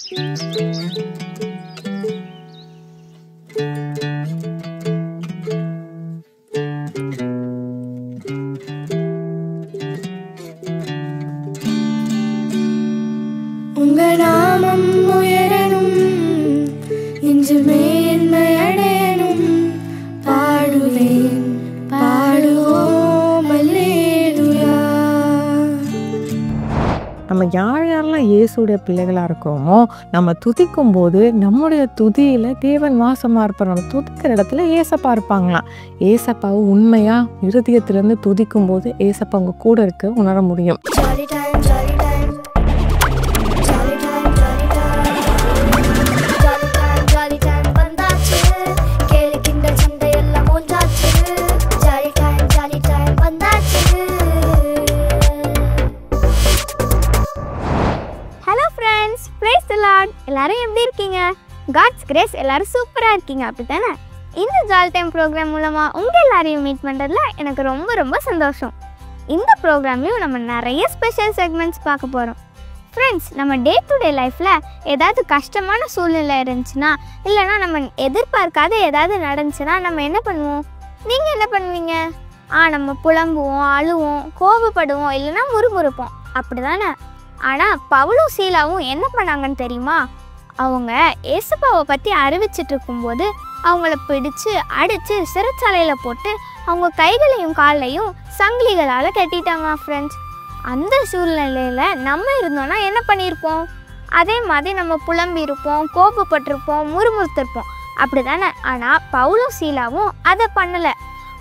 உங்க நாமம் உயரணும், இன்று மேன்மை அடையணும். பாடுவேன், பாடுவோம் அல்லேலூயா. நம்ம யாரெல்லாம் இயேசுடைய பிள்ளைகளாக இருக்கிறோமோ, நம்ம துதிக்கும் போது நம்முடைய துதியில் தேவன் வாசமாக இருப்பார். நம்ம துதிக்கிற இடத்துல ஏசப்பா இருப்பாங்களாம். ஏசப்பாவை உண்மையாக இருதயத்திலேருந்து துதிக்கும் போது ஏசப்பா அவங்க கூட இருக்க உணர முடியும். எல்லாரும் எப்படி இருக்கீங்க? காட்ஸ் கிரேஸ் எல்லாரும் சூப்பராக இருக்கீங்க, அப்படி தானே? இந்த ஜாலி டைம் ப்ரோக்ராம் மூலமாக உங்கள் எல்லாரையும் மீட் பண்ணுறதுல எனக்கு ரொம்ப ரொம்ப சந்தோஷம். இந்த ப்ரோக்ராம்லையும் நம்ம நிறைய ஸ்பெஷல் செக்மெண்ட்ஸ் பார்க்க போகிறோம். ஃப்ரெண்ட்ஸ், நம்ம டே டு டே லைஃப்பில் ஏதாவது கஷ்டமான சூழ்நிலை இருந்துச்சுன்னா, இல்லைனா நம்ம எதிர்பார்க்காத ஏதாவது நடந்துச்சுன்னா நம்ம என்ன பண்ணுவோம்? நீங்கள் என்ன பண்ணுவீங்க? நம்ம புலம்புவோம், அழுவோம், கோபப்படுவோம், இல்லைனா முறுமுறுப்போம், அப்படி தானே? ஆனால் பவுலும் சீலாவும் என்ன பண்ணாங்கன்னு தெரியுமா? அவங்க ஏசப்பாவை பற்றி அறிவிச்சிட்டு இருக்கும்போது அவங்கள பிடிச்சு அடித்து சிறைச்சாலையில் போட்டு அவங்க கைகளையும் காலையும் சங்கிலிகளால் கட்டிட்டாங்க. ஃப்ரெண்ட்ஸ், அந்த சூழ்நிலையில் நம்ம இருந்தோன்னா என்ன பண்ணியிருப்போம்? அதே மாதிரி நம்ம புலம்பியிருப்போம், கோபப்பட்டிருப்போம், முறுமுறுத்திருப்போம், அப்படி தானே? ஆனால் பவுலும் சீலாவும் அதை பண்ணலை.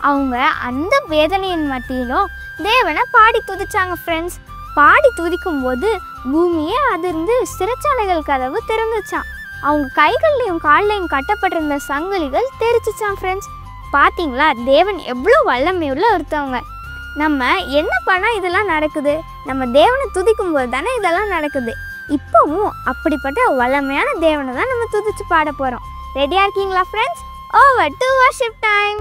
அவங்க அந்த வேதனையின் மத்தியிலும் தேவனை பாடி துதிச்சாங்க. ஃப்ரெண்ட்ஸ், பாடி துதிக்கும் போது பூமியே அதிர்ந்து சிறைச்சாலைகள் கதவு திறந்துச்சான். அவங்க கைகள்லையும் கால்லையும் கட்டப்பட்டிருந்த சங்கிலிகள் தெரிச்சிச்சான். ஃப்ரெண்ட்ஸ், பார்த்தீங்களா தேவன் எவ்வளோ வல்லமையுள்ள ஒருத்தவங்க. நம்ம என்ன பண்ணால் இதெல்லாம் நடக்குது? நம்ம தேவனை துதிக்கும் போது தானே இதெல்லாம் நடக்குது. இப்போவும் அப்படிப்பட்ட வல்லமையான தேவனை தான் நம்ம துதிச்சு பாட போகிறோம். ரெடியாக இருக்கீங்களா friends? Over to worship time.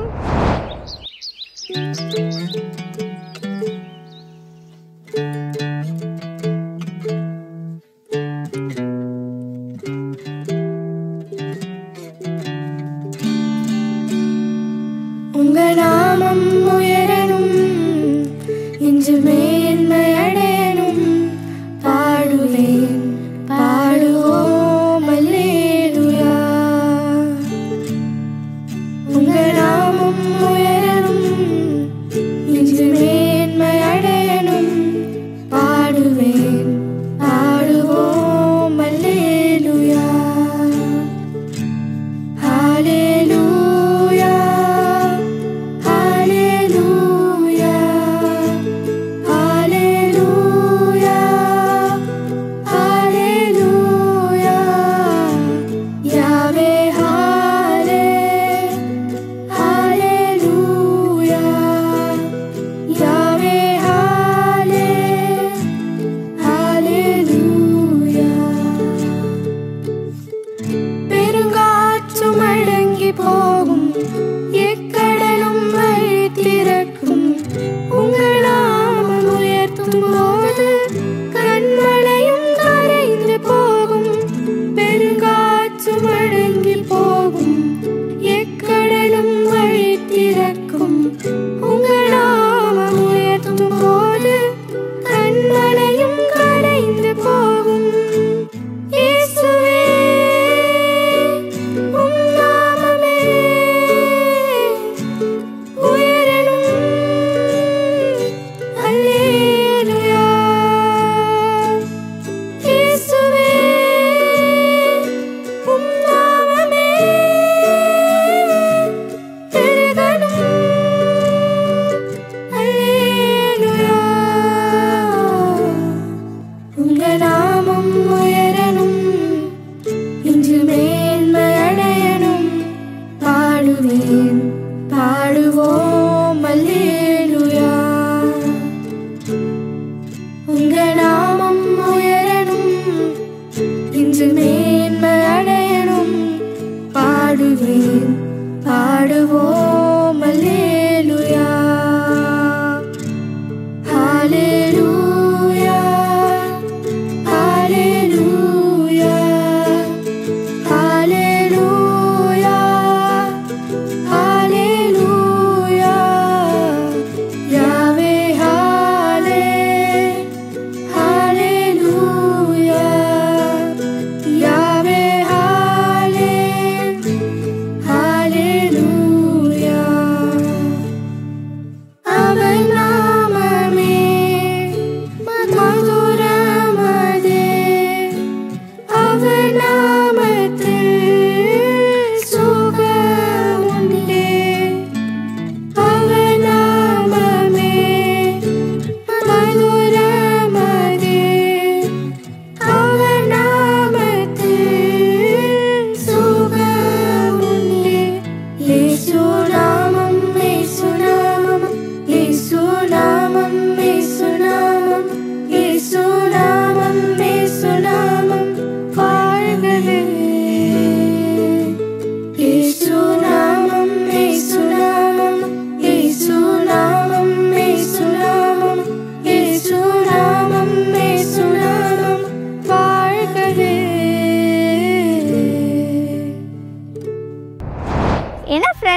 உங்க நாமம் உயரணும், இன்று மேன்மை அடையணும். பாடுவேன், பாடுவோம் அல்லேலூயா. உங்க நாமம் உயரணும், இன்று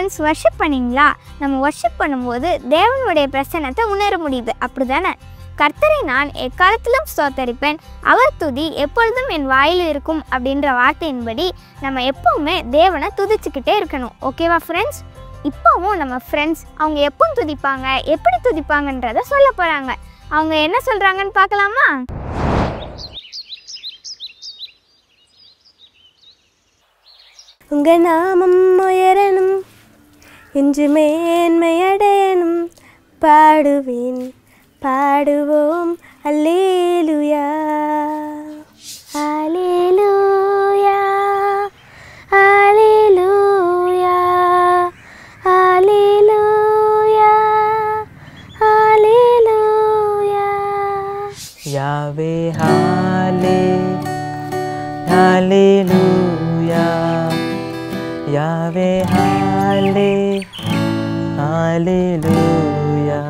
ஃப்ரெண்ட்ஸ், வர்ஷிப் பண்ணிங்களா? நம்ம வர்ஷிப் பண்ணும்போது தேவனுடைய பிரசன்னத்தை உணர முடியுது, அப்படி தானே? கர்த்தரை நான் எக்காலத்திலும் ஸ்தோத்தரிப்பேன், அவர் துதி எப்பொழுதும் என் வாயில் இருக்கும் அப்படின்ற வார்த்தையின்படி நம்ம எப்போவுமே தேவனை துதிச்சுக்கிட்டே இருக்கணும். ஓகேவா ஃப்ரெண்ட்ஸ்? இப்போவும் நம்ம ஃப்ரெண்ட்ஸ் அவங்க எப்போ துதிப்பாங்க, எப்படி துதிப்பாங்கன்றத சொல்ல போகிறாங்க. அவங்க என்ன சொல்கிறாங்கன்னு பார்க்கலாமா? உங்க நாமம் உயரணும், என்று மேன்மையடையணும், பாடுவேன் பாடுவோம் அல்லேலூயா அல்லேலூயா அல்லேலூயா அல்லேலூயா அல்லேலூயா. யாவே ஹாலே ஹalleluya யாவே ஹாலே ஹalleluya.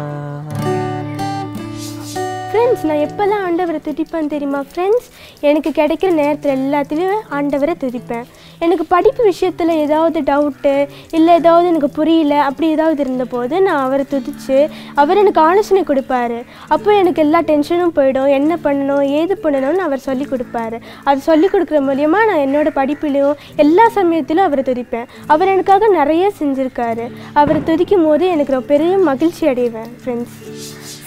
ஃப்ரெண்ட்ஸ், நான் எப்போல்லாம் ஆண்டவரை துதிப்பேன் தெரியுமா ஃப்ரெண்ட்ஸ்? எனக்கு கிடைக்கிற நேரத்தில் எல்லாத்துலேயும் ஆண்டவரை துதிப்பேன். எனக்கு படிப்பு விஷயத்தில் ஏதாவது டவுட்டு இல்லை ஏதாவது எனக்கு புரியல அப்படி ஏதாவது இருந்தபோது நான் அவரை துதித்து அவர் எனக்கு ஆலோசனை கொடுப்பாரு. அப்போ எனக்கு எல்லா டென்ஷனும் போயிடும். என்ன பண்ணணும் ஏது பண்ணணும்னு அவர் சொல்லி கொடுப்பாரு. அது சொல்லி கொடுக்குற மூலிமா நான் என்னோடய படிப்பிலையும் எல்லா சமயத்திலும் அவரை துதிப்பேன். அவர் எனக்காக நிறைய செஞ்சுருக்காரு. அவரை துதிக்கும் போது எனக்கு ரொம்ப பெரிய மகிழ்ச்சி அடைவேன்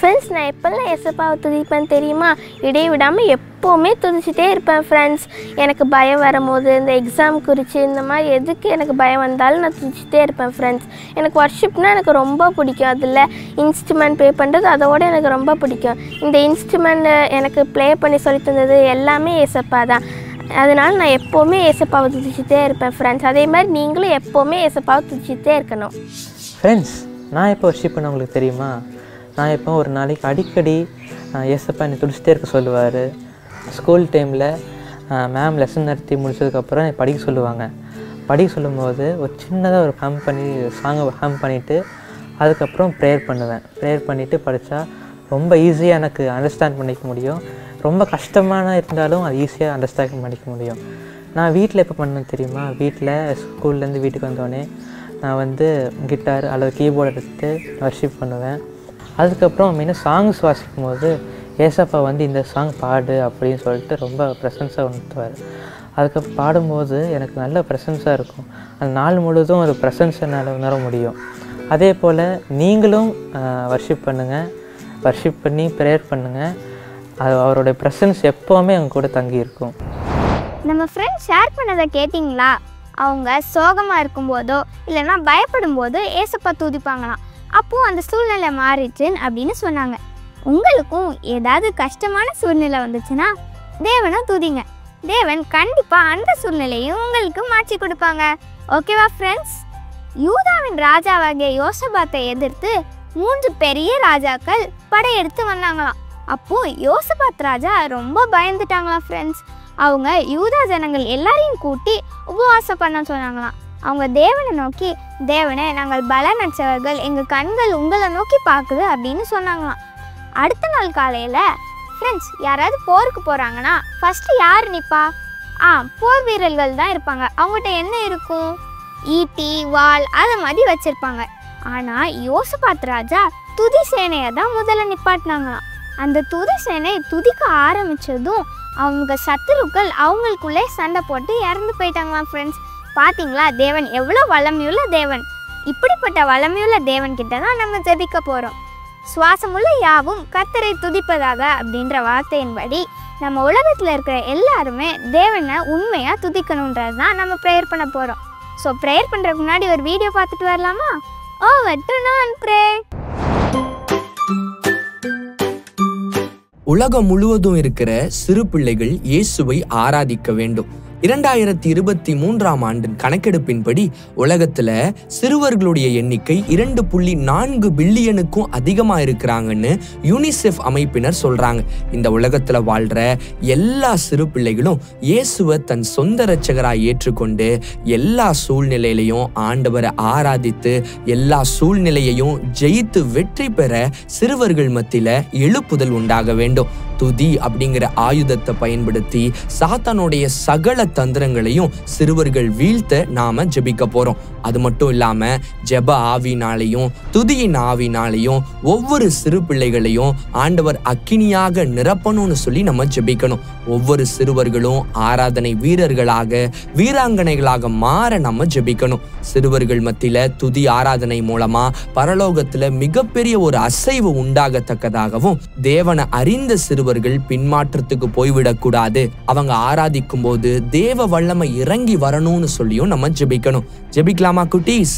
ஃப்ரெண்ட்ஸ், நான் எப்போல்லாம் ஏசப்பாவை துதிப்பேன் தெரியுமா? இடைவிடாமல் எப்போவுமே துதிச்சிட்டே இருப்பேன் ஃப்ரெண்ட்ஸ். எனக்கு பயம் வரும்போது, இந்த எக்ஸாம் குறித்து இந்த மாதிரி எதுக்கு எனக்கு பயம் வந்தாலும் நான் துதிச்சிட்டே இருப்பேன் ஃப்ரெண்ட்ஸ். எனக்கு வர்ஷிப்னால் எனக்கு ரொம்ப பிடிக்கும். அதில் இன்ஸ்ட்ருமெண்ட் ப்ளே பண்ணுறது அதோடு எனக்கு ரொம்ப பிடிக்கும். இந்த இன்ஸ்ட்ருமெண்ட் எனக்கு ப்ளே பண்ணி சொல்லி தந்தது எல்லாமே ஏசப்பா தான். அதனால் நான் எப்போவுமே ஏசப்பாவை துதிச்சிட்டே இருப்பேன் ஃப்ரெண்ட்ஸ். அதே மாதிரி நீங்களும் எப்போவுமே ஏசப்பாவை துதிச்சிட்டே இருக்கணும் ஃப்ரெண்ட்ஸ். நான் எப்போ வர்ஷிப் பண்ண உங்களுக்கு தெரியுமா? நான் எப்போ ஒரு நாளைக்கு அடிக்கடி ஏசப்பா என்னை துடிச்சிட்டே இருக்க சொல்லுவார். ஸ்கூல் டைமில் மேம் லெசன் நடத்தி முடிச்சதுக்கப்புறம் என்னை படிக்க சொல்லுவாங்க. படிக்க சொல்லும்போது ஒரு சின்னதாக ஒரு சாங்கை ஹம் பண்ணிவிட்டு அதுக்கப்புறம் ப்ரேயர் பண்ணுவேன். ப்ரேயர் பண்ணிவிட்டு படித்தா ரொம்ப ஈஸியாக எனக்கு அண்டர்ஸ்டாண்ட் பண்ணிக்க முடியும். ரொம்ப கஷ்டமான இருந்தாலும் அது ஈஸியாக அண்டர்ஸ்டாண்ட் பண்ணிக்க முடியும். நான் வீட்டில் எப்போ பண்ணேன் தெரியுமா? வீட்டில் ஸ்கூல்லேருந்து வீட்டுக்கு வந்தோடனே நான் கிட்டார் அல்லது கீபோர்டு எடுத்து வர்ஷிப் பண்ணுவேன். அதுக்கப்புறம் மெயினாக சாங்ஸ் வாசிக்கும் போது ஏசப்பா இந்த சாங் பாடு அப்படின்னு சொல்லிட்டு ரொம்ப ப்ரெசன்ஸாக உணர்த்துவார். அதுக்கப்புறம் பாடும்போது எனக்கு நல்ல ப்ரெசன்ஸாக இருக்கும். அந்த நாள் முழுவதும் ஒரு ப்ரெசன்ஸ் என்னால் உணர முடியும். அதே போல் நீங்களும் வர்ஷிப் பண்ணுங்கள், வர்ஷிப் பண்ணி ப்ரேயர் பண்ணுங்கள். அது அவருடைய ப்ரெசன்ஸ் எப்போவுமே அவங்க கூட தங்கி இருக்கும். நம்ம ஃப்ரெண்ட்ஸ் ஷேர் பண்ணதை கேட்டிங்களா? அவங்க சோகமாக இருக்கும்போதோ இல்லைன்னா பயப்படும் போது ஏசப்பா துதிப்பாங்களாம். அப்போது அந்த சூழ்நிலை மாறிடுச்சுன்னு அப்படின்னு சொன்னாங்க. உங்களுக்கும் ஏதாவது கஷ்டமான சூழ்நிலை வந்துச்சுன்னா தேவனை துதிங்க. தேவன் கண்டிப்பாக அந்த சூழ்நிலையும் உங்களுக்கு மாற்றி கொடுப்பாங்க. ஓகேவா ஃப்ரெண்ட்ஸ்? யூதாவின் ராஜாவாகிய யோசபாத்தை எதிர்த்து 3 பெரிய ராஜாக்கள் படையெடுத்து வந்தாங்களாம். அப்போது யோசபாத் ராஜா ரொம்ப பயந்துட்டாங்களாம் ஃப்ரெண்ட்ஸ். அவங்க யூதா ஜனங்கள் எல்லாரையும் கூட்டி உபவாசம் பண்ண சொன்னாங்களாம். அவங்க தேவனை நோக்கி, தேவனே நாங்கள் பலனற்றவர்கள், எங்கள் கண்கள் உங்களை நோக்கி பார்க்குது அப்படின்னு சொன்னாங்களாம். அடுத்த நாள் காலையில் ஃப்ரெண்ட்ஸ் யாராவது போருக்கு போகிறாங்கன்னா ஃபஸ்ட்டு யார் நிற்பா? போர் வீரர்கள் தான் இருப்பாங்க. அவங்ககிட்ட என்ன இருக்கும்? ஈட்டி, வாள் அதை மாதிரி வச்சுருப்பாங்க. ஆனால் யோசபாத் ராஜா துதி சேனையை தான் முதல்ல நிப்பாட்டினாங்களாம். அந்த துதி சேனை துதிக்க ஆரம்பித்ததும் அவங்க சத்துருக்கள் அவங்களுக்குள்ளே சண்டை போட்டு இறந்து போயிட்டாங்களாம் ஃப்ரெண்ட்ஸ். பார்த்தீங்களா தேவன் எவ்வளோ வல்லமையுள்ள தேவன்? இப்படிப்பட்ட வல்லமையுள்ள தேவன் கிட்ட தான் நம்ம ஜெபிக்க போகிறோம். சுவாசமுள்ள யாவும் கர்த்தரை துதிப்பதாக அப்படின்ற வார்த்தையின்படி நம்ம உலகத்தில் இருக்கிற எல்லாருமே தேவனை உண்மையாக துதிக்கணுன்றது தான் நம்ம ப்ரேயர் பண்ண போகிறோம். ஸோ ப்ரேயர் பண்ணுறதுக்கு முன்னாடி ஒரு வீடியோ பார்த்துட்டு வரலாமா? ஓவர் டு நான் ப்ரே. உலகம் முழுவதும் இருக்கிற சிறு பிள்ளைகள் இயேசுவை ஆராதிக்க வேண்டும். 2023ஆம் ஆண்டின் கணக்கெடுப்பின்படி உலகத்துல சிறுவர்களுடைய எண்ணிக்கை 2.4 பில்லியனுக்கும் அதிகமா இருக்கிறாங்கன்னு யூனிசெஃப் அமைப்பினர் சொல்றாங்க. இந்த உலகத்துல வாழ்ற எல்லா சிறு பிள்ளைகளும் இயேசுவை தன் சொந்த இரட்சகராய் ஏற்றுக்கொண்டு எல்லா சூழ்நிலையிலையும் ஆண்டவரை ஆராதித்து எல்லா சூழ்நிலையையும் ஜெயித்து வெற்றி பெற சிறுவர்கள் மத்தியில எழுப்புதல் உண்டாக வேண்டும். துதி அப்படிங்கிற ஆயுதத்தை பயன்படுத்தி சாத்தானுடைய சகல தந்திரங்களையும் சிறுவர்கள் வீழ்த்த நாம ஜெபிக்க போறோம். அது மட்டும் இல்லாம ஜெப ஆவினாலையும் துதியின் ஆவினாலையும் ஒவ்வொரு சிறு பிள்ளைகளையும் ஆண்டவர் அக்கினியாக நிரப்பணும்னு சொல்லி நம்ம ஜெபிக்கணும். ஒவ்வொரு சிறுவர்களும் ஆராதனை வீரர்களாக வீராங்கனைகளாக மாற நம்ம ஜெபிக்கணும். சிறுவர்கள் மத்தியில துதி ஆராதனை மூலமா பரலோகத்துல மிகப்பெரிய ஒரு அசைவு உண்டாகத்தக்கதாகவும், தேவனை அறிந்த சிறுவர்கள் பின்மாற்றத்துக்கு போய்விடக்கூடாது, அவங்க ஆராதிக்கும் போது தேவ வல்லமை இறங்கி வரணும்னு சொல்லியும் நம்ம ஜெபிக்கணும். ஜெபிக்கலாமா குட்டீஸ்?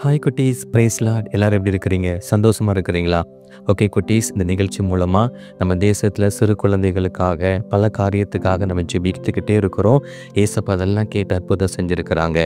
ஹாய் குட்டீஸ், பிரைஸ் லார்ட். எல்லாரும் எப்படி இருக்கிறீங்க? சந்தோஷமா இருக்கிறீங்களா? ஓகே குட்டீஸ், இந்த நிகழ்ச்சி மூலமாக நம்ம தேசத்தில் சிறு குழந்தைகளுக்காக பல காரியத்துக்காக நம்ம ஜெபித்துக்கிட்டே இருக்கிறோம். ஏசப்பா அதெல்லாம் கேட்டு அற்புதம் செஞ்சுருக்கிறாங்க.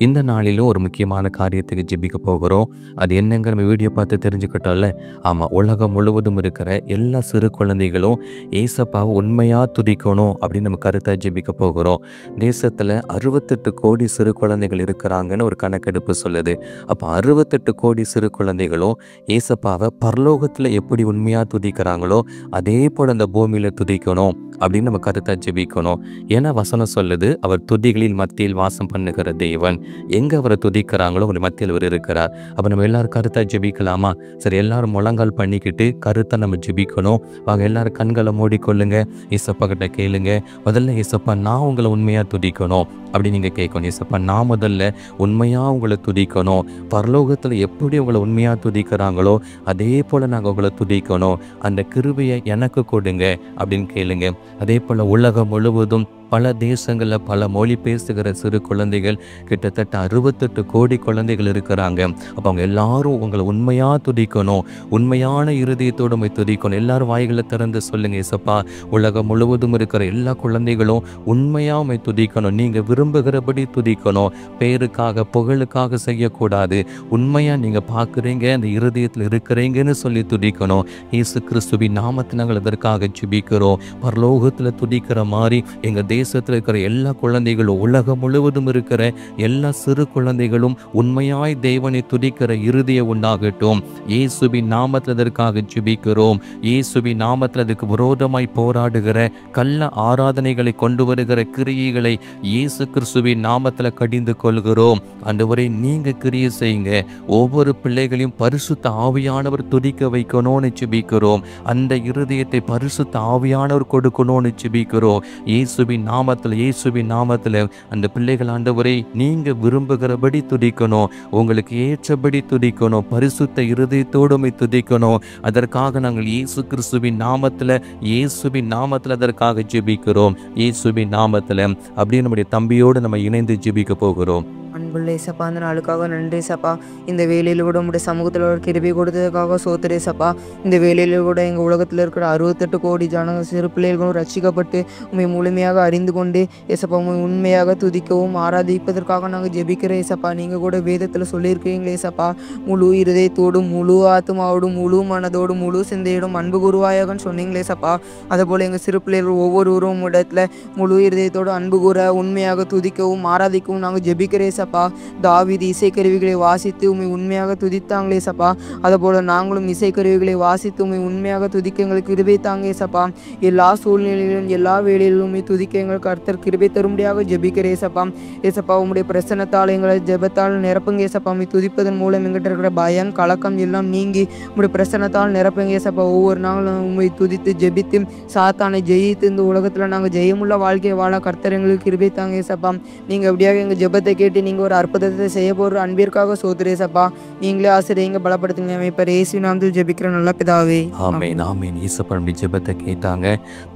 இந்த நாளிலும் ஒரு முக்கியமான காரியத்துக்கு ஜெபிக்க போகிறோம். அது என்னங்க நம்ம வீடியோ பார்த்து தெரிஞ்சுக்கிட்டோம்ல? ஆமாம், உலகம் முழுவதும் இருக்கிற எல்லா சிறு குழந்தைகளும் ஏசப்பாவை உண்மையாக துதிக்கணும் அப்படின்னு நம்ம கருத்தாக ஜெபிக்க போகிறோம். தேசத்தில் 68 கோடி சிறு குழந்தைகள் இருக்கிறாங்கன்னு ஒரு கணக்கெடுப்பு சொல்லுது. அப்போ 68 கோடி சிறு குழந்தைகளும் ஏசப்பாவை பரலோக எப்படி உண்மையா துதிக்கிறாங்களோ அதே போல அந்த பூமியில துதிக்கணும் அப்படின்னு நம்ம கருத்தா ஜெபிக்கணும். ஏன்னா வசனம் சொல்லுது, அவர் துதிகளின் மத்தியில் வாசம் பண்ணுகிற தேவன். எங்க அவரை துதிக்கிறாங்களோ அவர் மத்தியில் அவர் இருக்கிறார். அப்ப நம்ம எல்லாரும் கருத்தா ஜெபிக்கலாமா? சரி, எல்லாரும் முழங்கால் பண்ணிக்கிட்டு கருத்தை நம்ம ஜெபிக்கணும். வாங்க, எல்லாரும் கண்களை மூடிக்கொள்ளுங்க. ஏசப்பா கிட்ட கேளுங்க. முதல்ல, ஏசப்பா நான் உங்களை உண்மையா துதிக்கணும் அப்படி நீங்க கேட்கணும். ஏசப்பா நான் முதல்ல உண்மையா உங்களை துதிக்கணும். பரலோகத்துல எப்படி உங்களை உண்மையா துதிக்கிறாங்களோ அதே போல நாங்கள் உங்களை துதிக்கணும். அந்த கிருபையை எனக்கு கொடுங்க அப்படின்னு கேளுங்க. அதே போல உலகம் முழுவதும் பல தேசங்களில் பல மொழி பேசுகிற சிறு குழந்தைகள் கிட்டத்தட்ட 68 கோடி குழந்தைகள் இருக்கிறாங்க. அப்போ அவங்க எல்லாரும் உங்களை உண்மையாக துதிக்கணும், உண்மையான இருதயத்தோடு போய் துதிக்கணும். எல்லாரும் வாய்களை திறந்து சொல்லுங்க, ஏசப்பா உலகம் முழுவதும் இருக்கிற எல்லா குழந்தைகளும் உண்மையாக போய் துதிக்கணும். நீங்கள் விரும்புகிறபடி துதிக்கணும். பேருக்காக புகழுக்காக செய்யக்கூடாது. உண்மையாக நீங்கள் பார்க்குறீங்க, அந்த இருதயத்தில் இருக்கிறீங்கன்னு சொல்லி துதிக்கணும். இயேசு கிறிஸ்துவின் நாமத்தை நாங்கள் அதற்காக ஜெபிக்கிறோம். பரலோகத்தில் துதிக்கிற மாதிரி எங்கள் தேசத்தில் இருக்கிற எல்லா குழந்தைகளும், உலகம் முழுவதும் இருக்கிற எல்லா சிறு குழந்தைகளும் உண்மையாய் தேவனை துதிக்கிற இருதயம் உண்டாகட்டும். இயேசுவின் நாமத்தில் அதற்காக ஜெபிக்கிறோம். இயேசுவின் நாமத்தில் அதுக்கு விரோதமாய் போராடுகிற கள்ள ஆராதனைகளை கொண்டு வருகிற கிரியைகளை இயேசு கிறிஸ்துவின் நாமத்தில் கடிந்து கொள்கிறோம். ஆண்டவரே, நீங்க கிரியை செய்யுங்க. ஒவ்வொரு பிள்ளைகளையும் பரிசுத்த ஆவியானவர் துதிக்க வைக்கணும்னு ஜெபிக்கிறோம். அந்த இருதயத்தை பரிசுத்த ஆவியானவர் கொடுக்கணும்னு ஜெபிக்கிறோம். இயேசுவின் நாமத்தில் அந்த பிள்ளைகள் ஆண்டவரை நீங்க விரும்புகிறபடி துதிக்கணும், உங்களுக்கு ஏற்றபடி துதிக்கணும், பரிசுத்த இருதயத்தோடு துதிக்கணும். அதற்காக நாங்கள் இயேசு கிறிஸ்துவின் நாமத்தில் அதற்காக ஜெபிக்கிறோம். இயேசுவின் நாமத்தில் அப்படியே நம்முடைய தம்பியோடு நம்ம இணைந்து ஜெபிக்க போகிறோம். அன்புள்ள ஏசப்பா, அந்த நாளுக்காக நன்றி சப்பா. இந்த வேலையில் கூட உங்களுடைய சமூகத்தில் ஒரு கிருபை கொடுத்ததுக்காக சோத்திரே சப்பா. இந்த வேலையில் கூட எங்கள் உலகத்தில் இருக்கிற 68 கோடி ஜனங்கள் சிறு பிள்ளைகளும் ரட்சிக்கப்பட்டு உண்மை முழுமையாக அறிந்து கொண்டு ஏசப்பா உண்மை உண்மையாக துதிக்கவும் ஆராதிப்பதற்காக நாங்கள் ஜெபிக்கிறேன் ஏசப்பா. நீங்கள் கூட வேதத்தில் சொல்லியிருக்கீங்களே ஏசப்பா, முழு இருதயத்தோடும் முழு ஆத்மாவோடும் முழு மனதோடும் முழு சிந்தையோடும் அன்பு குருவாயகன்னு சொன்னீங்களே சப்பா. அதுபோல் எங்கள் சிறு பிள்ளைகள் ஒவ்வொருவரும் இடத்துல முழு இருதயத்தோடு அன்பு கூற உண்மையாக துதிக்கவும் ஆராதிக்கவும் நாங்கள் ஜெபிக்கிறேன் சப்பா. தாவீது இசைக்கருவிகளை வாசித்து உண்மை உண்மையாக துதித்தாங்களே சப்பா. அதுபோல நாங்களும் இசைக்கருவிகளை வாசித்து உண்மை உண்மையாக துதிக்க எங்களுக்கு கிருபை தாங்க சப்பா. எல்லா சூழ்நிலையிலும் எல்லா வேலையிலும் துதிக்க எங்களுக்கு கர்த்தர் கிருபை தரும்படியாக ஜெபிக்கிறே சப்பா. ஏசப்பா உங்களுடைய பிரசன்னத்தால் எங்களை ஜெபத்தால் நிரப்புங்க ஏசப்பா. துதிப்பதன் மூலம் எங்கிட்ட இருக்கிற பயம் கலக்கம் எல்லாம் நீங்கி உங்களுடைய பிரசன்னத்தால் நிரப்புங்க ஏசப்பா. ஒவ்வொரு நாளும் உண்மை துதித்து ஜெபித்து சாத்தானை ஜெயித்து இந்த உலகத்தில் நாங்கள் ஜெயமுள்ள வாழ்க்கையை வாழ கர்த்தர் எங்களுக்கு கிருபை தாங்க ஏசப்பா. நீங்கள் எப்படியாக எங்கள் ஜெபத்தை கேட்டு நீங்கள் ஒரு அற்புதத்தை செய்ய போகிற அன்பிற்காக சோதரே சப்பா. நீங்களே ஆசிரியங்க பலப்படுத்துங்க. இப்போ இயேசு நாமத்தில் ஜெபிக்கிற நல்ல பிதாவே, ஆமென் ஆமென். ஏசப்பா ஜெபத்தை கேட்டாங்க.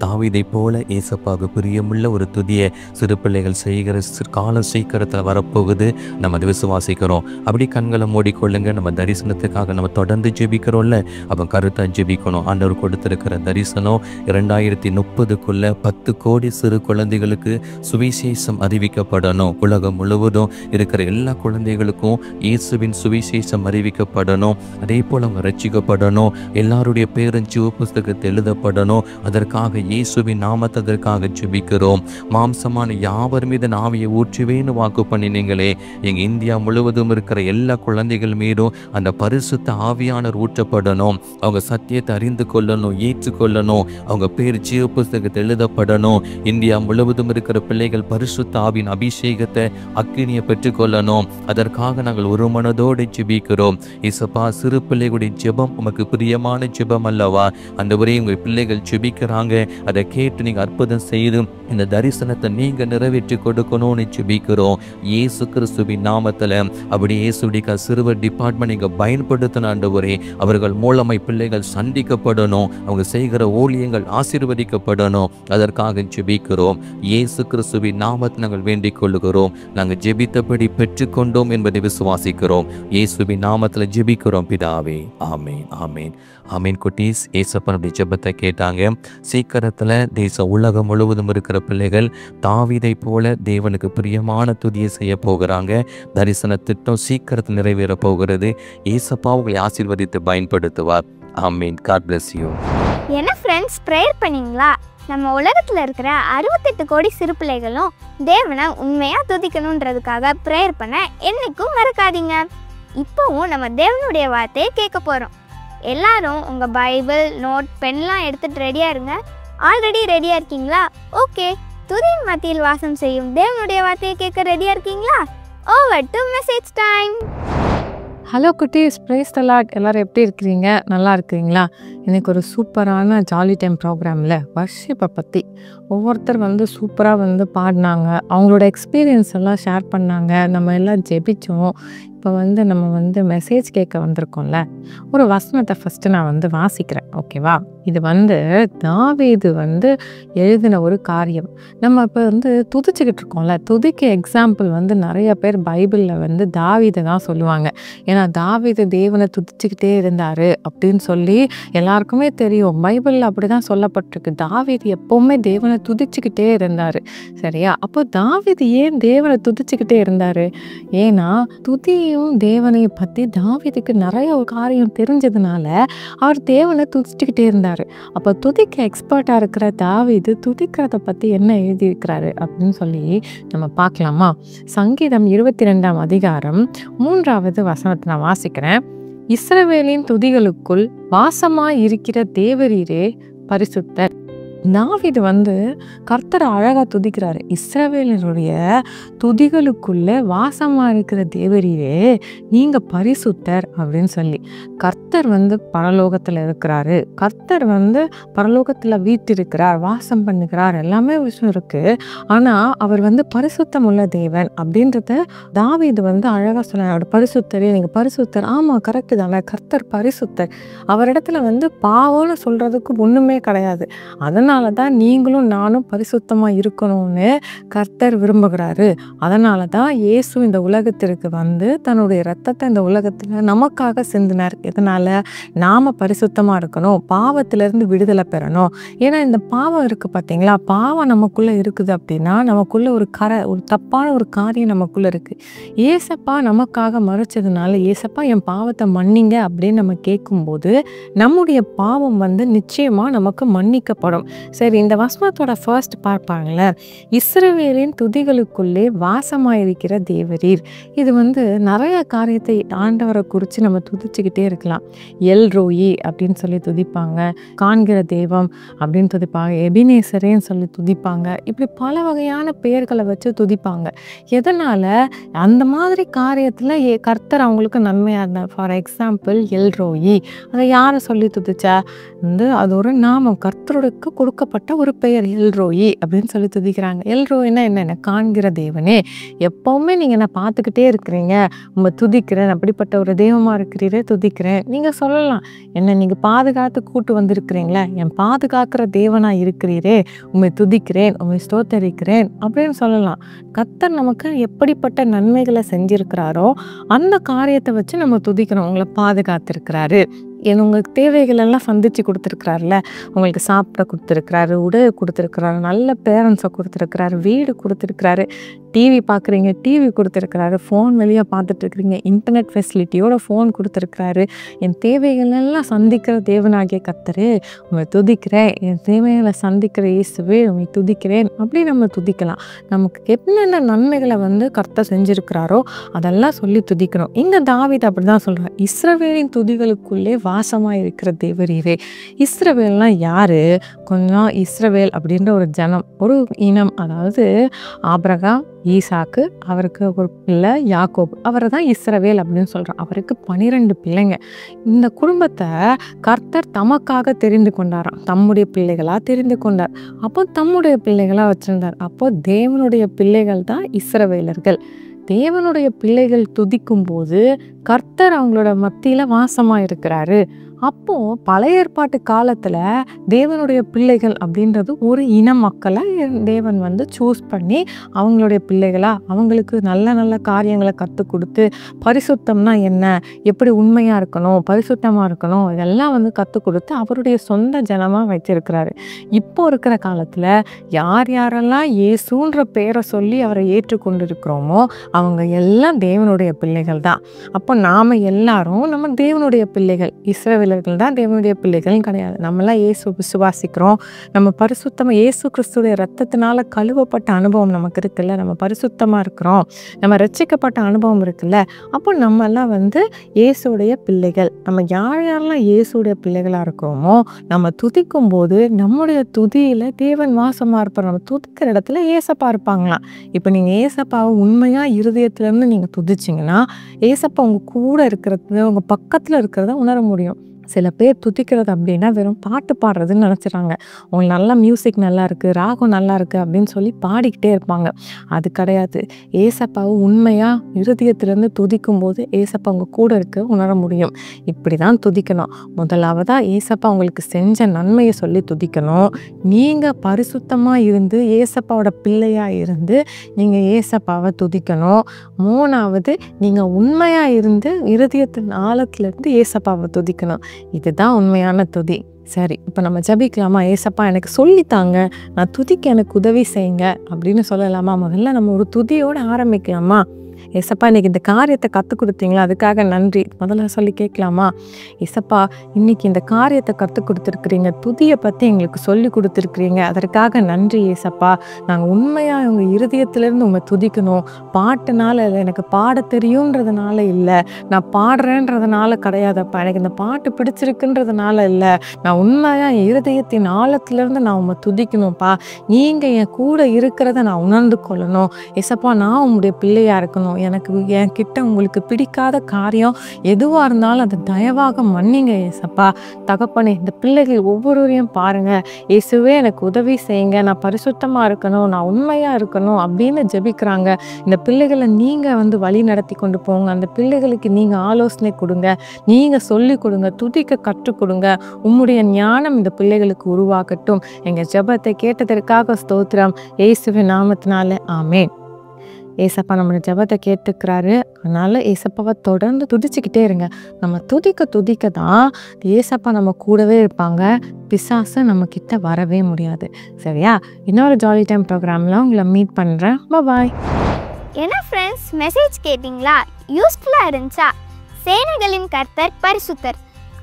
தாவீதை போல ஏசப்பாவுக்கு பிரியமுள்ள ஒரு துதியை சிறு பிள்ளைகள் செய்கிற காலம் சீக்கிரத்தில் வரப்போகுது. நம்ம அதை விசுவாசிக்கிறோம். அப்படி கண்களை மூடிக்கொள்ளுங்க. நம்ம தரிசனத்துக்காக நம்ம தொடர்ந்து ஜெபிக்கிறோம்ல, அப்போ கருத்தாக ஜெபிக்கணும். ஆண்டவர் கொடுத்திருக்கிற தரிசனம் 2030 10 கோடி சிறு குழந்தைகளுக்கு சுவிசேஷம் அறிவிக்கப்படணும். உலகம் முழுவதும் இருக்கிற இருக்கிற எல்லா குழந்தைகளுக்கும் இயேசுவின் சுவிசேஷம் அறிவிக்கப்படணும். அதே போல் அவங்க ரட்சிக்கப்படணும். எல்லாருடைய பேரும் ஜீவ புஸ்தகத்தில் எழுதப்படணும். அதற்காக இயேசுவின் நாமத்தை அதற்காக ஜெபிக்கிறோம். மாம்சமான யாவர் மீது ஆவியை ஊற்றுவேன்னு வாக்கு பண்ணினீங்களே, எங்க இந்தியா முழுவதும் இருக்கிற எல்லா குழந்தைகள் மீதும் அந்த பரிசுத்த ஆவியானவர் ஊற்றப்படணும். அவங்க சத்தியத்தை அறிந்து கொள்ளணும், ஏற்றுக்கொள்ளணும். அவங்க பேர் ஜீவ புஸ்தகத்தில் எழுதப்படணும். இந்தியா முழுவதும் இருக்கிற பிள்ளைகள் பரிசுத்த ஆவியின் அபிஷேகத்தை அக்கினியை பெற்றுக்கொள்ளணும். அதற்காக நாங்கள் ஒரு மனதோடு ஜெபிக்கிறோம். இயேசுப்பா, சிறு பிள்ளைகளுடைய ஜெபம் உமக்கு பிரியமான ஜெபம் அல்லவா? அந்த வரை உங்கள் பிள்ளைகள் ஜெபிக்கிறாங்க, அதை கேட்டு நீங்க அற்புதம் செய்து இந்த தரிசனத்தை நீங்க நிறைவேற்றி கொடுக்கணும்னு ஜெபிக்கிறோம். இயேசு கிறிஸ்துவின் நாமத்துல அப்படி இயேசுடைய சிறுவர் டிபார்ட்மெண்ட் நீங்க பயன்படுத்தின ஆண்டவரே, அவர்கள் மூலமாய் பிள்ளைகள் சந்திக்கப்படணும். அவங்க செய்கிற ஊழியங்கள் ஆசீர்வதிக்கப்படணும். அதற்காக ஜெபிக்கிறோம். இயேசு கிறிஸ்துவின் நாமத்தை நாங்கள் வேண்டிக் கொள்ளுகிறோம். நாங்கள் ஜெபித்தபடி பெற்றுக்கொண்டோம் என்பதை விசுவாசிக்கிறோம். இயேசுவின் நாமத்துல ஜெபிக்கிறோம் பிதாவே. ஆமேன், ஆமேன், ஆமேன். குட்டீஸ், இயேசப்பனுடைய ஜெபத்தை கேட்டாங்க. சீக்கிரத்துல உலகம் முழுவதும் இருக்கிற பிள்ளைகள் தாவீதை போல தேவனுக்கு பிரியமான துதியை செய்ய போகிறாங்க. தரிசன திட்டம் சீக்கிரத்தில் நிறைவேற போகிறது. இயேசப்பா உங்களை ஆசீர்வதித்து பயன்படுத்துவார். ஆமீன். God bless you. என்ன ஃப்ரெண்ட்ஸ், ப்ரேயர் பண்ணீங்களா? நம்ம உலகத்தில் இருக்கிற 68 கோடி சிறு பிள்ளைகளும் தேவனை உண்மையாக துதிக்கணுன்றதுக்காக ப்ரேயர் பண்ண என்னைக்கும் மறக்காதீங்க. இப்போவும் நம்ம தேவனுடைய வார்த்தையை கேட்க போகிறோம். எல்லாரும் உங்கள் பைபிள், நோட், பென்லாம் எடுத்துகிட்டு ரெடியாக இருங்க. ஆல்ரெடி ரெடியாக இருக்கீங்களா? ஓகே, துதியின் மத்தியில் வாசம் செய்யும் தேவனுடைய வார்த்தையை கேட்க ரெடியாக இருக்கீங்களா? Over to message time. Hello குட்டீஸ், பிரைஸ் தி லார்ட். எல்லோரும் எப்படி இருக்கிறீங்க? நல்லா இருக்கிறீங்களா? இன்றைக்கி ஒரு சூப்பரான ஜாலி டைம் ப்ரோக்ராமில் வர்ஷிப்பை பற்றி ஒவ்வொருத்தர் சூப்பராக பாடினாங்க. அவங்களோட எக்ஸ்பீரியன்ஸ் எல்லாம் ஷேர் பண்ணாங்க. நம்ம எல்லாம் ஜெபிச்சோம். இப்போ நம்ம மெசேஜ் கேட்க வந்திருக்கோம்ல. ஒரு வசனத்தை ஃபஸ்ட்டு நான் வாசிக்கிறேன், ஓகேவா? இது தாவீது எழுதின ஒரு காரியம். நம்ம இப்போ துதிச்சுக்கிட்டு இருக்கோம்ல. துதிக்கு எக்ஸாம்பிள் நிறைய பேர் பைபிளில் தாவீதை தான் சொல்லுவாங்க. ஏன்னா தாவீது தேவனை துதிச்சுக்கிட்டே இருந்தார் அப்படின்னு சொல்லி எல்லாருக்குமே தெரியும். பைபிளில் அப்படி தான் சொல்லப்பட்டிருக்கு. தாவீது எப்போவுமே தேவனை துதிச்சுக்கிட்டே இருந்தார். சரியா? அப்போ தாவீது ஏன் தேவனை துதிச்சுக்கிட்டே இருந்தார்? ஏன்னா துதியும் தேவனையை பற்றி தாவீதுக்கு நிறைய ஒரு காரியம் தெரிஞ்சதுனால அவர் தேவனை துதிச்சுக்கிட்டே இருந்தார். அப்போ துதிக்க எக்ஸ்பர்ட்டாக இருக்கிற தாவீது துதிக்கிறத பற்றி என்ன எழுதியிருக்கிறாரு அப்படின்னு சொல்லி நம்ம பார்க்கலாமா? சங்கீதம் 22ஆம் அதிகாரம் 3வது வசனத்தை நான் வாசிக்கிறேன். இஸ்ரவேலின் துதிகளுக்குள் வாசமாய் இருக்கிற தேவரீரே பரிசுத்தர். தாவீது கர்த்தரை அழகாக துதிக்கிறாரு. இஸ்ரவேலருடைய துதிகளுக்குள்ள வாசமாக இருக்கிற தேவரீரே நீங்கள் பரிசுத்தர் அப்படின்னு சொல்லி. கர்த்தர் பரலோகத்தில் இருக்கிறாரு. கர்த்தர் பரலோகத்தில் வீட்டிருக்கிறார், வாசம் பண்ணுகிறார், எல்லாமே விஷயம் இருக்குது. ஆனால் அவர் பரிசுத்தம் உள்ள தேவன் அப்படின்றத தாவீது அழகாக சொன்னார். பரிசுத்தரே, நீங்கள் பரிசுத்தர். ஆமாம், கரெக்டு தானே. கர்த்தர் பரிசுத்தர். அவரிடத்துல பாவம்னு சொல்கிறதுக்கு ஒன்றுமே கிடையாது. அதனால தான் நீங்களும் நானும் பரிசுத்தமாக இருக்கணும்னு கர்த்தர் விரும்புகிறாரு. அதனால தான் இயேசு இந்த உலகத்திற்கு தன்னுடைய இரத்தத்தை இந்த உலகத்தில் நமக்காக சிந்தினார். இதனால் நாம் பரிசுத்தமாக இருக்கணும், பாவத்திலேருந்து விடுதலை பெறணும். ஏன்னா இந்த பாவம் இருக்குது பார்த்தீங்களா? பாவம் நமக்குள்ளே இருக்குது அப்படின்னா நமக்குள்ளே ஒரு தப்பான ஒரு காரியம் நமக்குள்ளே இருக்குது. ஏசப்பா நமக்காக மறைச்சதுனால, ஏசப்பா என் பாவத்தை மன்னிங்க அப்படின்னு நம்ம கேட்கும்போது நம்முடைய பாவம் நிச்சயமாக நமக்கு மன்னிக்கப்படும். சரி, இந்த வசனத்தோட ஃபர்ஸ்ட் பார்ப்பாங்கள, இஸ்ரவேலின் துதிகளுக்குள்ளே வாசமாயிருக்கிற தேவரீர். இது நிறைய காரியத்தை ஆண்டவரை குறித்து நம்ம துதிச்சுக்கிட்டே இருக்கலாம். எல்ரோயி அப்படின்னு சொல்லி துதிப்பாங்க, காண்கிற தெய்வம் அப்படின்னு துதிப்பாங்க, எபினேசரேன்னு சொல்லி துதிப்பாங்க. இப்படி பல வகையான பெயர்களை வச்சு துதிப்பாங்க. எதனால்? அந்த மாதிரி காரியத்தில் கர்த்தர் அவங்களுக்கு நன்மையாக இருந்தார். ஃபார் எக்ஸாம்பிள் எல்ரோயி, அதை யாரை சொல்லி துதிச்சா? அது ஒரு நாமம், கர்த்தருக்கு கொடுக்கப்பட்ட ஒரு பெயர் எல்ரோயி அப்படின்னு சொல்லி துதிக்கிறாங்க. எல்ரோயின்னா என்ன? காண்கிற தேவனே. எப்பவுமே நீங்கள் நான் பார்த்துக்கிட்டே இருக்கிறீங்க, உங்களை துதிக்கிறேன், அப்படிப்பட்ட ஒரு தெய்வமாக இருக்கிறீரே, துதிக்கிறேன். நீங்கள் சொல்லலாம், என்ன நீங்கள் பாதுகாத்து கூட்டு வந்திருக்கிறீங்களே, என் பாதுகாக்கிற தேவனாக இருக்கிறீரே, உண்மை துதிக்கிறேன், உண்மை ஸ்தோத்தரிக்கிறேன் அப்படின்னு சொல்லலாம். கர்த்தர் நமக்கு எப்படிப்பட்ட நன்மைகளை செஞ்சிருக்கிறாரோ அந்த காரியத்தை வச்சு நம்ம துதிக்கிறோம். உங்களை பாதுகாத்திருக்கிறாரு, உங்களுக்கு தேவைகள் எல்லாம் சந்தித்து கொடுத்துருக்குறாருல. உங்களுக்கு சாப்பிட கொடுத்துருக்குறாரு, உடை கொடுத்துருக்குறாரு, நல்ல பேரண்ட்ஸை கொடுத்துருக்குறாரு, வீடு கொடுத்துருக்குறாரு, டிவி பார்க்குறீங்க, டிவி கொடுத்துருக்குறாரு, ஃபோன் வழியாக பார்த்துட்ருக்குறீங்க, இன்டர்நெட் ஃபெசிலிட்டியோட ஃபோன் கொடுத்துருக்குறாரு. என் தேவைகள் எல்லாம் சந்திக்கிற தேவனாகிய கர்த்தரே உங்களை துதிக்கிறேன், என் தேவைகளை சந்திக்கிற இயேசுவே உங்களை துதிக்கிறேன் அப்படி நம்ம துதிக்கலாம். நமக்கு என்னென்ன நன்மைகளை கர்த்தர் செஞ்சுருக்கிறாரோ அதெல்லாம் சொல்லி துதிக்கணும். இங்கே தாவீது அப்படி தான் சொல்கிறார், இஸ்ரவேலின் துதிகளுக்குள்ளே வாசமாக இருக்கிற தேவரீரே. இஸ்ரவேல்னால் யார்? கொஞ்சம் இஸ்ரவேல் அப்படின்ற ஒரு ஜனம், ஒரு இனம், அதாவது ஆபிரகாம், ஈசாக்கு, அவருக்கு ஒரு பிள்ளை யாக்கோப், அவரை தான் இஸ்ரவேல் அப்படின்னு சொல்கிறார். அவருக்கு 12 பிள்ளைங்க. இந்த குடும்பத்தை கர்த்தர் தமக்காக தெரிந்து கொண்டாராம், தம்முடைய பிள்ளைகளாக தெரிந்து கொண்டார். அப்போ தம்முடைய பிள்ளைகளாக வச்சுருந்தார். அப்போ தேவனுடைய பிள்ளைகள் தான் இஸ்ரவேலர்கள். தேவனுடைய பிள்ளைகள் துதிக்கும் போது கர்த்தர் அவங்களோட மத்தியில் வாசமாக இருக்கிறாரு. அப்போது பழைய ஏற்பாட்டு காலத்தில் தேவனுடைய பிள்ளைகள் அப்படின்றது ஒரு இன மக்களை தேவன் சூஸ் பண்ணி அவங்களுடைய பிள்ளைகளாக அவங்களுக்கு நல்ல நல்ல காரியங்களை கற்றுக் கொடுத்து, பரிசுத்தம்னா என்ன, எப்படி உண்மையாக இருக்கணும், பரிசுத்தமாக இருக்கணும், இதெல்லாம் கற்றுக் கொடுத்து அவருடைய சொந்த ஜனமாக வச்சிருக்கிறாரு. இப்போ இருக்கிற காலத்தில் யார் யாரெல்லாம் இயேசுன்ற பேரை சொல்லி அவரை ஏற்றுக்கொண்டு இருக்கிறோமோ அவங்க எல்லாம் தேவனுடைய பிள்ளைகள் தான். அப்போ நாம் எல்லாரும் நம்ம தேவனுடைய பிள்ளைகள். இஸ்ரவேலர்கள் தான் தேவனுடைய பிள்ளைகள் கிடையாது. நம்மளாம் இயேசு விசுவாசிக்கிறோம், நம்ம பரிசுத்தமாக இயேசு கிறிஸ்துடைய ரத்தத்தினால கழுவப்பட்ட அனுபவம் நமக்கு இருக்குல்ல, நம்ம பரிசுத்தமாக இருக்கிறோம், நம்ம ரட்சிக்கப்பட்ட அனுபவம் இருக்குல்ல. அப்போ நம்மெல்லாம் இயேசுடைய பிள்ளைகள். நம்ம யாரெல்லாம் இயேசுடைய பிள்ளைகளாக இருக்கிறோமோ நம்ம துதிக்கும் போது நம்முடைய துதியில் தேவன் வாசமாக இருப்பார். நம்ம துதிக்கிற இடத்துல ஏசப்பா இருப்பாங்களாம். இப்போ நீங்கள் ஏசப்பாவை உண்மையாக இருதயத்துலேருந்து நீங்கள் துதிச்சிங்கன்னா ஏசப்பா உங்கள் கூட இருக்கிறது, உங்கள் பக்கத்தில் இருக்கிறத உணர முடியும். சில பேர் துதிக்கிறது அப்படின்னா வெறும் பாட்டு பாடுறதுன்னு நினச்சிட்றாங்க. உங்களுக்கு நல்லா மியூசிக் நல்லா இருக்குது, ராகம் நல்லா இருக்குது அப்படின்னு சொல்லி பாடிக்கிட்டே இருப்பாங்க. அது கிடையாது. ஏசப்பாவை உண்மையாக இருதயத்திலேருந்து துதிக்கும் போது ஏசப்பா உங்கள் கூட இருக்க உணர முடியும். இப்படி தான் துதிக்கணும். முதலாவதாக ஏசப்பா உங்களுக்கு செஞ்ச நன்மையை சொல்லி துதிக்கணும். நீங்கள் பரிசுத்தமாக இருந்து ஏசப்பாவோட பிள்ளையாக இருந்து நீங்கள் ஏசப்பாவை துதிக்கணும். மூணாவது, நீங்கள் உண்மையாக இருந்து இருதயத்தின் ஆழத்துலேருந்து ஏசப்பாவை துதிக்கணும். இதுதான் உண்மையான துதி. சரி, இப்போ நம்ம ஜபிக்கலாமா? ஏசப்பா எனக்கு சொல்லித்தாங்க, நான் துதிக்க எனக்கு உதவி செய்யுங்க அப்படின்னு சொல்லலாமா? முதல்ல நம்ம ஒரு துதியோடு ஆரம்பிக்கலாமா? ஏசப்பா இன்னைக்கு இந்த காரியத்தை கற்றுக் கொடுத்தீங்களா, அதுக்காக நன்றி முதல்ல சொல்லி கேட்கலாமா? ஏசப்பா இன்னைக்கு இந்த காரியத்தை கற்றுக் கொடுத்துருக்குறீங்க, துதியை பற்றி எங்களுக்கு சொல்லி கொடுத்துருக்குறீங்க, அதற்காக நன்றி ஏசப்பா. நாங்கள் உண்மையாக உங்கள் இருதயத்திலேருந்து உங்களை துதிக்கணும். பாட்டுனால இல்லை, எனக்கு பாட தெரியுன்றதுனால இல்லை, நான் பாடுறேன்றதுனால கிடையாதப்பா, எனக்கு இந்த பாட்டு பிடிச்சிருக்குன்றதுனால இல்லை, நான் உண்மையாக என் இருதயத்தின் ஆழத்துலேருந்து நான் உங்களை துதிக்கணும்ப்பா. நீங்கள் என் கூட இருக்கிறத நான் உணர்ந்து கொள்ளணும் ஏசப்பா. நான் உங்களுடைய பிள்ளையாக இருக்கணும். எனக்கு என்கிட்ட உங்களுக்கு பிடிக்காத காரியம் எதுவாக இருந்தாலும் அதை தயவாக மன்னிங்க ஏசப்பா. தகப்பனே, இந்த பிள்ளைகள் ஒவ்வொருவரையும் பாருங்கள் இயேசுவே, எனக்கு உதவி செய்யுங்க, நான் பரிசுத்தமாக இருக்கணும், நான் உண்மையாக இருக்கணும் அப்படின்னு ஜெபிக்கிறாங்க. இந்த பிள்ளைகளை நீங்கள் வழி நடத்தி கொண்டு போங்க. அந்த பிள்ளைகளுக்கு நீங்கள் ஆலோசனை கொடுங்க, நீங்கள் சொல்லிக் கொடுங்க, துதிக்க கற்றுக் கொடுங்க. உம்முடைய ஞானம் இந்த பிள்ளைகளுக்கு உருவாக்கட்டும். எங்கள் ஜெபத்தை கேட்டதற்காக ஸ்தோத்திரம், இயேசுவின் நாமத்தினால ஆமேன். ஏசப்பா நம்மளோட ஜெபத்தை கேட்டுக்கிறாரு. அதனால் ஏசப்பாவை தொடர்ந்து துதிச்சுக்கிட்டே இருங்க. நம்ம துதிக்க தான் ஏசப்பா நம்ம கூடவே இருப்பாங்க. பிசாசு நம்மக்கிட்ட வரவே முடியாது. சரியா? இன்னொரு ஜாலி டைம் ப்ரோக்ராமில் உங்களை மீட் பண்ணுறேன். பாய். என்ன ஃப்ரெண்ட்ஸ், மெசேஜ் கேட்டிங்களா? யூஸ்ஃபுல்லாக இருந்துச்சா? சேனைகளின் கர்த்தர் பரிசுத்தர்.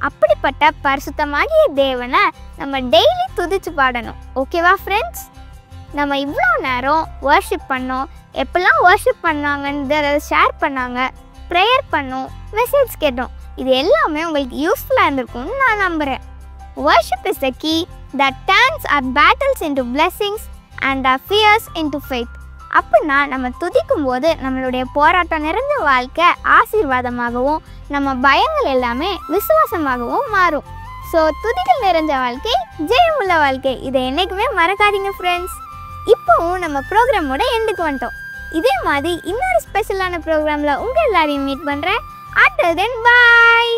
அப்படிப்பட்ட பரிசுத்தமாகிய தேவனை நம்ம டெய்லி துதிச்சு பாடணும். ஓகேவா ஃப்ரெண்ட்ஸ்? நம்ம இவ்வளோ நேரம் வர்ஷிப் பண்ணோம். எப்பெல்லாம் வர்ஷிப் பண்ணாங்கன்னு அதை ஷேர் பண்ணாங்க, ப்ரேயர் பண்ணோம், மெசேஜ் கேட்டோம். இது எல்லாமே உங்களுக்கு யூஸ்ஃபுல்லாக இருந்திருக்கும்னு நான் நம்புகிறேன். Worship is the key that turns our battles into blessings and our fears into faith. அப்படின்னா நம்ம துதிக்கும் போது நம்மளுடைய போராட்டம் நிறைந்த வாழ்க்கை ஆசீர்வாதமாகவும் நம்ம பயங்கள் எல்லாமே விசுவாசமாகவும் மாறும். ஸோ துதிகள் நிறைஞ்ச வாழ்க்கை ஜெயமுள்ள வாழ்க்கை. இதை என்றைக்குமே மறக்காதீங்க ஃப்ரெண்ட்ஸ். இப்போவும் நம்ம ப்ரோக்ராமோட எண்டுக்கு வந்துட்டோம். இதே மாதிரி இன்னொரு ஸ்பெஷலான ப்ரோக்ராமில் உங்கள் எல்லாரையும் மீட் பண்ணுறேன். Until then, bye.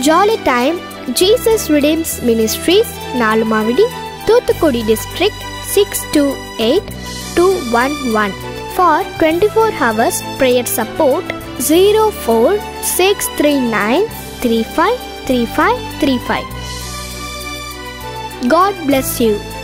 Jolly Time Jesus Redeems Ministries, Nalumavidi, Thuthukudi District, 628-211. For 24 hours prayer support, 046393533535. God bless you.